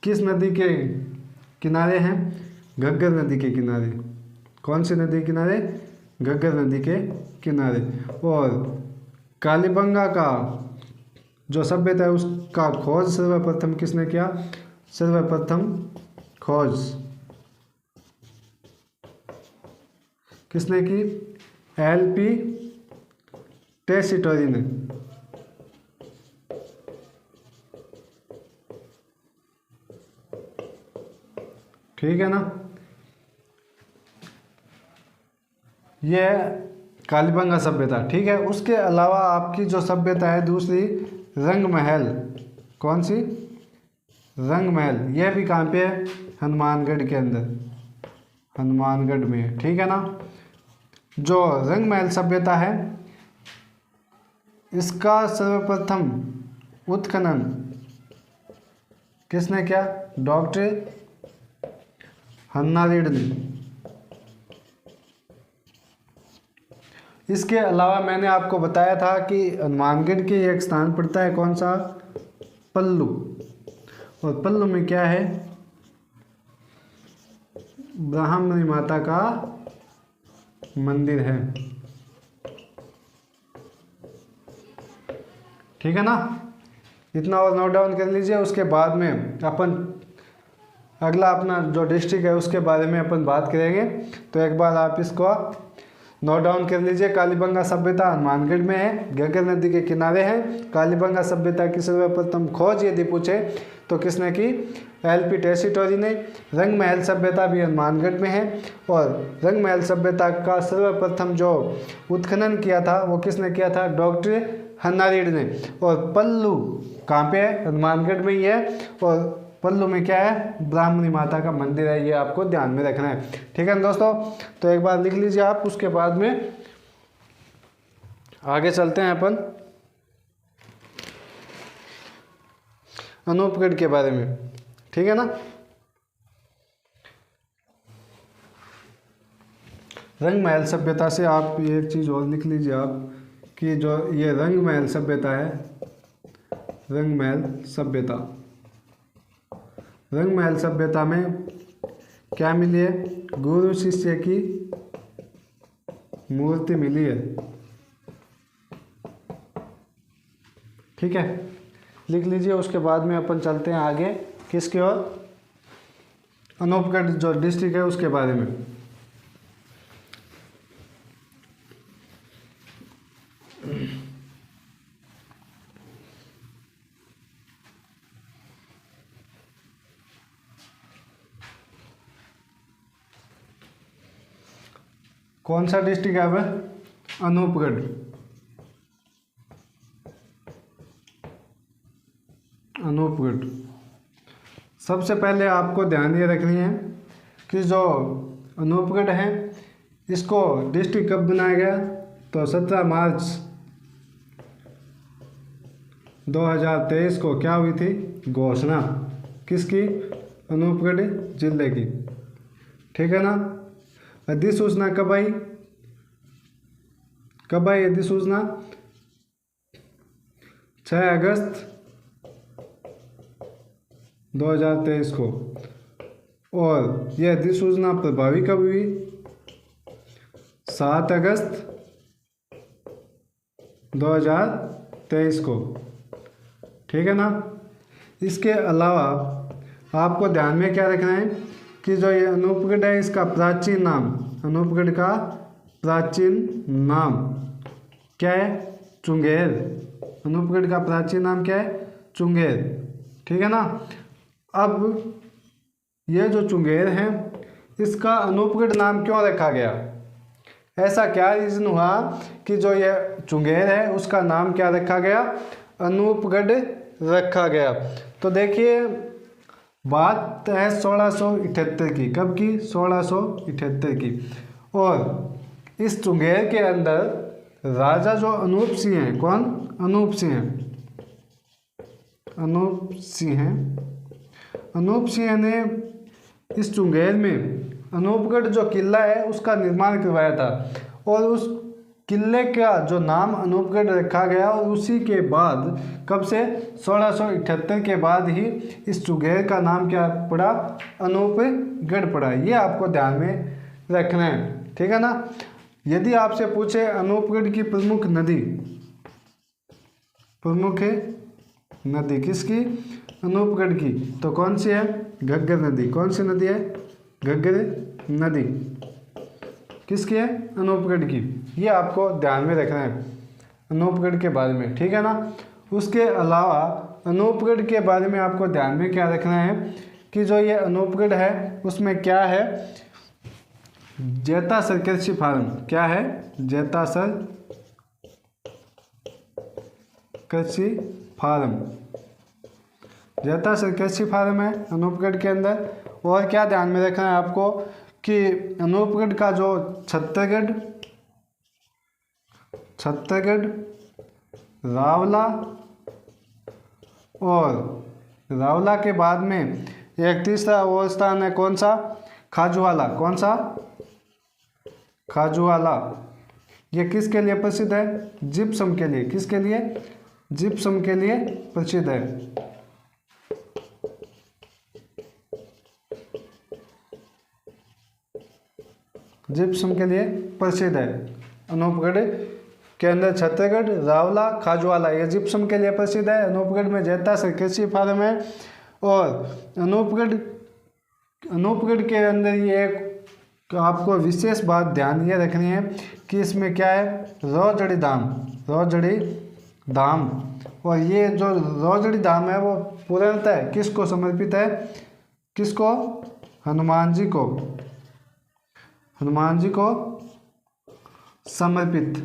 [SPEAKER 1] किस नदी के किनारे हैं? घग्गर नदी के किनारे। कौन सी नदी के किनारे? घग्गर नदी के किनारे। और कालीबंगा का जो सभ्यता है उसका खोज सर्वप्रथम किसने किया? सर्वप्रथम खोज किसने की? LP टेसिटोरी ने। ठीक है ना? यह कालीबंगा सभ्यता। ठीक है? उसके अलावा आपकी जो सभ्यता है दूसरी, रंग महल। कौन सी? रंग महल। यह भी कहाँ पे है? हनुमानगढ़ के अंदर। हनुमानगढ़ में है। ठीक है ना? जो रंग महल सभ्यता है इसका सर्वप्रथम उत्खनन किसने किया? डॉक्टर हन्नारेड्डी ने। इसके अलावा मैंने आपको बताया था कि हनुमानगढ़ के एक स्थान पड़ता है, कौन सा? पल्लू। और पल्लू में क्या है? ब्राह्मणी माता का मंदिर है। ठीक है ना, इतना और नोट डाउन कर लीजिए। उसके बाद में अपन अगला अपना जो डिस्ट्रिक्ट है उसके बारे में अपन बात करेंगे। तो एक बार आप इसको नोट डाउन कर लीजिए। कालीबंगा सभ्यता हनुमानगढ़ में है, घग्गर नदी के किनारे है। कालीबंगा सभ्यता की सर्वप्रथम खोज यदि पूछे तो किसने की? एल.पी. टेसीटोरी ने। रंग महल सभ्यता भी हनुमानगढ़ में है, और रंग महल सभ्यता का सर्वप्रथम जो उत्खनन किया था वो किसने किया था? डॉक्टर हन्नारेड्डी ने। और पल्लू कहाँ पे है? हनुमानगढ़ में ही है। और पल्लू में क्या है? ब्राह्मणी माता का मंदिर है। ये आपको ध्यान में रखना है। ठीक है ना दोस्तों, तो एक बार लिख लीजिए आप। उसके बाद में आगे चलते हैं अपन अनूपगढ़ के बारे में। ठीक है ना, रंग महल सभ्यता से आप एक चीज और लिख लीजिए आप कि जो ये रंग महल सभ्यता है, रंग महल सभ्यता, रंग महल सभ्यता में क्या मिली है? गुरु शिष्य की मूर्ति मिली है। ठीक है, लिख लीजिए। उसके बाद में अपन चलते हैं आगे किसकी ओर? अनूपगढ़ जो डिस्ट्रिक्ट है उसके बारे में। कौन सा डिस्ट्रिक्ट है वह? अनूपगढ़। अनूपगढ़। सबसे पहले आपको ध्यान ये रखनी है कि जो अनूपगढ़ है इसको डिस्ट्रिक्ट कब बनाया गया? तो 17 मार्च 2023 को क्या हुई थी? घोषणा किसकी? अनूपगढ़ जिले की। ठीक है ना। अधिसूचना कब आई? कब आई अधिसूचना? 6 अगस्त 2023 को। और यह अधिसूचना प्रभावी कब हुई? 7 अगस्त 2023 को। ठीक है ना। इसके अलावा आपको ध्यान में क्या रखना है कि जो ये अनूपगढ़ है इसका प्राचीन नाम, अनूपगढ़ का प्राचीन नाम क्या है? चुंगेर। अनूपगढ़ का प्राचीन नाम क्या है? चुंगेर। ठीक है ना। अब ये जो चुंगेर है इसका अनूपगढ़ नाम क्यों रखा गया? ऐसा क्या रीज़न हुआ कि जो ये चुंगेर है उसका नाम क्या रखा गया? अनूपगढ़ रखा गया। तो देखिए बात है 1678 की। कब की? 1678 की। और इस चुंगेर के अंदर राजा जो अनूप सिंह हैं, कौन? अनूप सिंह हैं। अनूप सिंह हैं। अनूप सिंह ने इस चुंगेर में अनूपगढ़ जो किला है उसका निर्माण करवाया था, और उस किले का जो नाम अनूपगढ़ रखा गया। और उसी के बाद कब से? 1678 के बाद ही इस चुंगेर का नाम क्या पड़ा? अनूपगढ़ पड़ा। ये आपको ध्यान में रखना है। ठीक है ना। यदि आपसे पूछे अनूपगढ़ की प्रमुख नदी, प्रमुख नदी किसकी? अनूपगढ़ की। तो कौन सी है? घग्गर नदी। कौन सी नदी है? घग्गर नदी। किसकी है? अनूपगढ़ की। ये आपको ध्यान में रखना है अनूपगढ़ के बारे में। ठीक है ना। उसके अलावा अनूपगढ़ के बारे में आपको ध्यान में क्या रखना है कि जो ये अनूपगढ़ है उसमें क्या है? जैतासर कृषि फार्म। क्या है? जैतासर कृषि फार्म। जैतासर कृषि फार्म है अनूपगढ़ के अंदर। और क्या ध्यान में रखना है आपको कि अनूपगढ़ का जो छत्तीसगढ़, रावला, और रावला के बाद में एक तीसरा वो स्थान है, कौन सा? खाजूवाला। कौन सा? खाजूवाला। ये किसके लिए प्रसिद्ध है? जिप्सम के लिए। किसके लिए? जिप्सम के लिए प्रसिद्ध है। जिप्सम के लिए प्रसिद्ध है। अनूपगढ़ के अंदर छत्तीसगढ़, रावला, खाजवाला ये जिप्सम के लिए प्रसिद्ध है। अनूपगढ़ में जैतासर कृषि फार्म है। और अनूपगढ़ के अंदर ये एक आपको विशेष बात ध्यान ये रखनी है कि इसमें क्या है, रौजड़ी धाम। और ये जो रौजड़ी धाम है वो पूर्णतः किसको समर्पित है, किसको, हनुमान जी को समर्पित।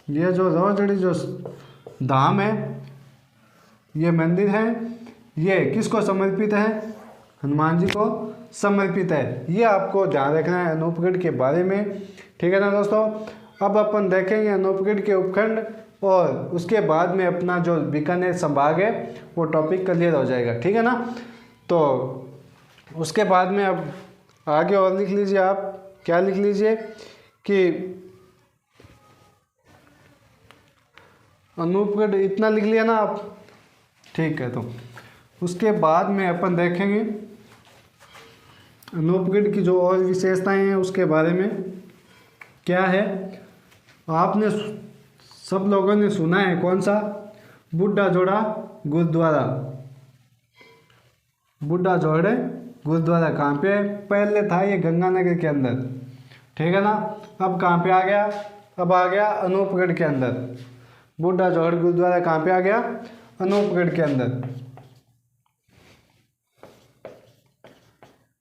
[SPEAKER 1] ये जो रौजड़ी जो धाम है, ये मंदिर है, ये किसको समर्पित है, हनुमान जी को समर्पित है। ये आपको ध्यान रखना है अनूपगढ़ के बारे में, ठीक है ना दोस्तों। अब अपन देखेंगे अनूपगढ़ के उपखंड और उसके बाद में अपना जो बीकानेर संभाग है वो टॉपिक क्लियर हो जाएगा, ठीक है ना। तो उसके बाद में अब आगे और लिख लीजिए, आप क्या लिख लीजिए कि अनूपगढ़ इतना लिख लिया ना आप, ठीक है। तो उसके बाद में अपन देखेंगे अनूपगढ़ की जो और विशेषताएं हैं उसके बारे में क्या है। आपने सब लोगों ने सुना है कौन सा, बुढ़ा जोड़ा गुरुद्वारा। बुढ़ा जोड़े गुरुद्वारा कहाँ पे, पहले था ये गंगानगर के अंदर, ठीक है ना। अब कहाँ पे आ गया, अब आ गया अनूपगढ़ के अंदर। बुढ़ा जोड़ गुरुद्वारा कहाँ पे आ गया, अनूपगढ़ के अंदर।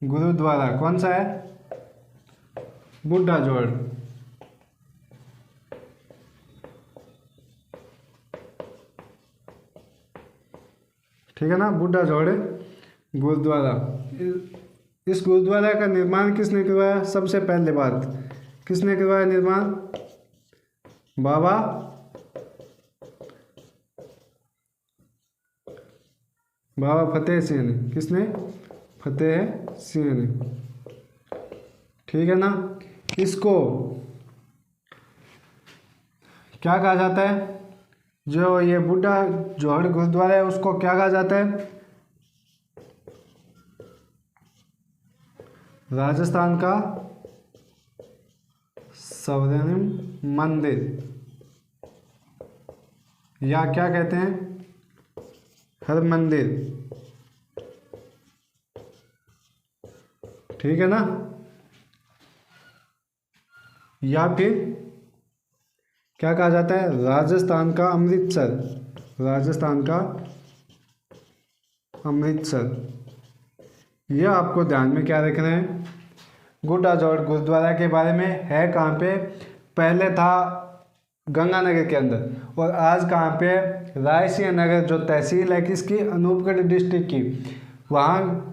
[SPEAKER 1] गुरुद्वारा कौन सा है, बुढ़ा जोड़, ठीक है ना, बुढ़ा जोड़ गुरुद्वारा। इस गुरुद्वारा का निर्माण किसने करवाया, सबसे पहले बात किसने करवाया निर्माण, बाबा फतेह सिंह ने। किसने, फतेह सिंह ने, ठीक है ना। इसको क्या कहा जाता है, जो ये बुढ़ा जोड़ गुरुद्वारा है उसको क्या कहा जाता है, राजस्थान का स्वर्णिम मंदिर, या क्या कहते हैं, हर मंदिर, ठीक है ना। या फिर क्या कहा जाता है, राजस्थान का अमृतसर, राजस्थान का अमृतसर। यह आपको ध्यान में क्या रखना है, बुढ़ा जोड़ गुरुद्वारा के बारे में है कहाँ पे, पहले था गंगानगर के अंदर और आज कहाँ पे, रायसिंह नगर जो तहसील है किसकी, अनूपगढ़ डिस्ट्रिक्ट की, वहाँ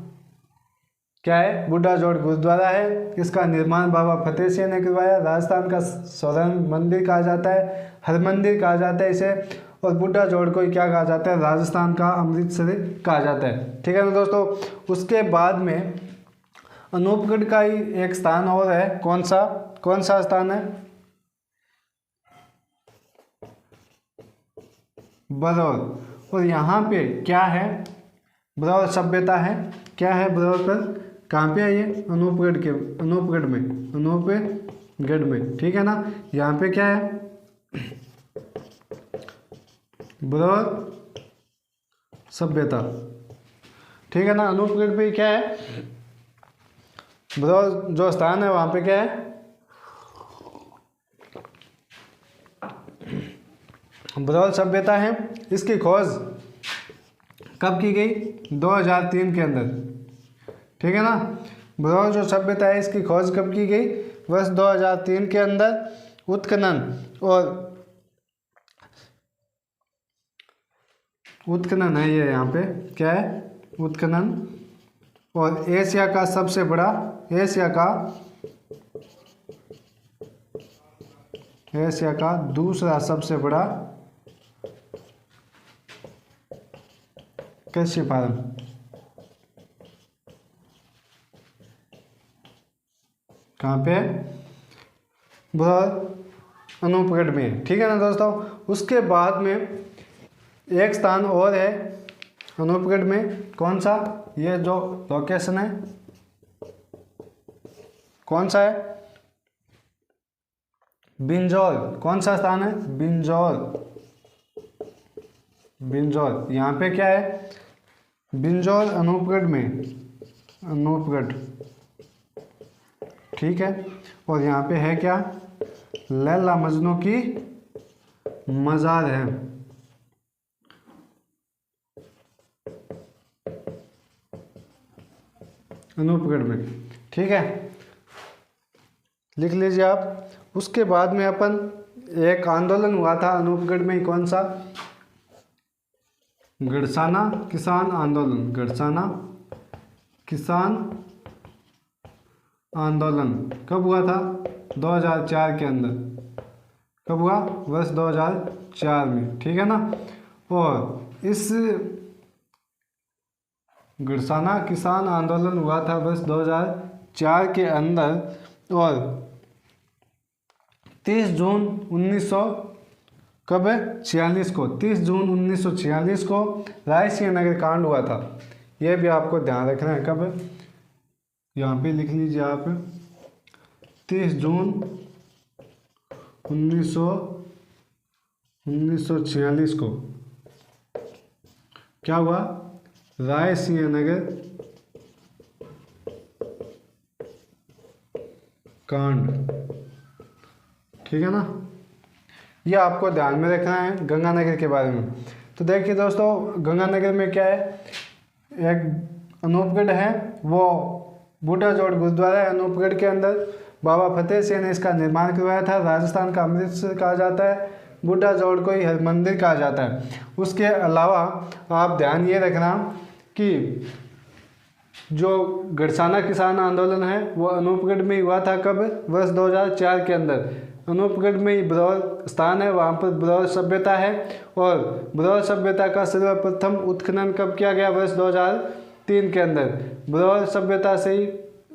[SPEAKER 1] क्या है, बुढ़ा जोड़ गुरुद्वारा है। इसका निर्माण बाबा फतेह सिंह ने करवाया। राजस्थान का स्वर्ण मंदिर कहा जाता है, हर मंदिर कहा जाता है इसे। और बुढ़ा जोड़ को क्या कहा जाता है, राजस्थान का अमृतसर कहा जाता है, ठीक है ना दोस्तों। उसके बाद में अनूपगढ़ का ही एक स्थान और है, कौन सा स्थान है, बरौर। और यहाँ पे क्या है, बरौर सभ्यता है, क्या है बरौर पर, कहाँ पे है ये, अनूपगढ़ में, ठीक है ना। यहाँ पे क्या है, बरौर सभ्यता, ठीक है ना। अनूपगढ़ पे क्या है, बरौर जो स्थान है वहाँ पे क्या है, बरौर सभ्यता है। इसकी खोज कब की गई, 2003 के अंदर, ठीक है ना। बरौर जो सभ्यता है इसकी खोज कब की गई, वर्ष 2003 के अंदर। उत्खनन है ये, यहाँ पे क्या है, उत्खनन। और एशिया का दूसरा सबसे बड़ा कृषि फार्म, कहाँ पे, बरौर अनूपगढ़ में, ठीक है ना दोस्तों। उसके बाद में एक स्थान और है अनूपगढ़ में, कौन सा, ये जो लोकेशन है कौन सा है? बिंजौर। कौन सा स्थान है? बिंजौर। बिंजौर यहाँ पे क्या है? बिंजौर अनूपगढ़ में, अनूपगढ़, ठीक है। और यहाँ पे है क्या? लैला मजनू की मज़ार है। अनूपगढ़ में, ठीक है, लिख लीजिए आप। उसके बाद में अपन एक आंदोलन हुआ था अनूपगढ़ में, कौन सा? गड़साना किसान आंदोलन। गड़साना किसान आंदोलन कब हुआ था? 2004 के अंदर। कब हुआ? वर्ष 2004 में, ठीक है ना। और इस गड़साना किसान आंदोलन हुआ था वर्ष 2004 के अंदर। और 30 जून 1900 कब है? 46 को, 30 जून 1946 को रायसिंह नगर कांड हुआ था। यह भी आपको ध्यान रखना है। कब? यहाँ पे लिख लीजिए आप, 30 जून 1946 को क्या हुआ? रायसिंह नगर कांड, ठीक है ना। ये आपको ध्यान में रखना है गंगानगर के बारे में। तो देखिए दोस्तों, गंगानगर में क्या है? एक अनूपगढ़ है, वो बूढ़ा जोड़ गुरुद्वारा है अनूपगढ़ के अंदर। बाबा फतेह सिंह ने इसका निर्माण करवाया था। राजस्थान का अमृतसर कहा जाता है, बूढ़ा जोड़ को ही हरमंदिर कहा जाता है। उसके अलावा आप ध्यान ये रखना कि जो गड़साना किसान आंदोलन है वो अनूपगढ़ में हुआ था। कब? वर्ष 2004 के अंदर। अनूपगढ़ में ही ब्रौर स्थान है, वहाँ पर ब्रौर सभ्यता है। और ब्रौर सभ्यता का सर्वप्रथम उत्खनन कब किया गया? वर्ष 2003 के अंदर। ब्रौर सभ्यता से ही,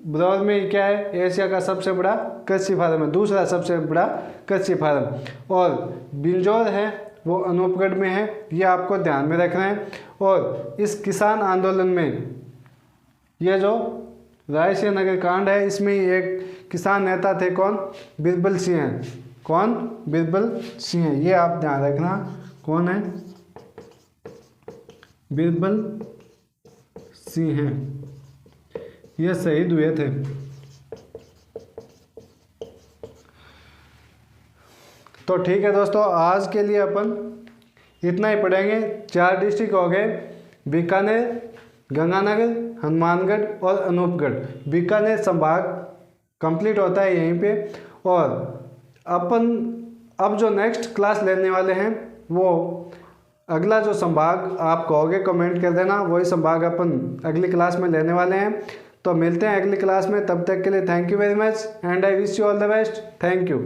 [SPEAKER 1] ब्रौर में ही क्या है? एशिया का सबसे बड़ा कृषि फार्म है, दूसरा सबसे बड़ा कृषि फार्म। और बिंजौर है वो अनूपगढ़ में है, ये आपको ध्यान में रखना है। और इस किसान आंदोलन में ये जो रायसिंह नगर कांड है, इसमें एक किसान नेता थे, कौन? बिरबल सिंह हैं। कौन? बिरबल सिंह है, ये आप ध्यान रखना। कौन है? बिरबल सिंह हैं, ये शहीद हुए थे। तो ठीक है दोस्तों, आज के लिए अपन इतना ही पढ़ेंगे। 4 डिस्ट्रिक्ट हो गए, बीकानेर, गंगानगर, हनुमानगढ़ और अनूपगढ़। बीकानेर संभाग कंप्लीट होता है यहीं पे। और अपन अब जो नेक्स्ट क्लास लेने वाले हैं वो अगला जो संभाग आप कहोगे कमेंट कर देना, वही संभाग अपन अगली क्लास में लेने वाले हैं। तो मिलते हैं अगली क्लास में, तब तक के लिए thank you very much and I wish you all the best. Thank you.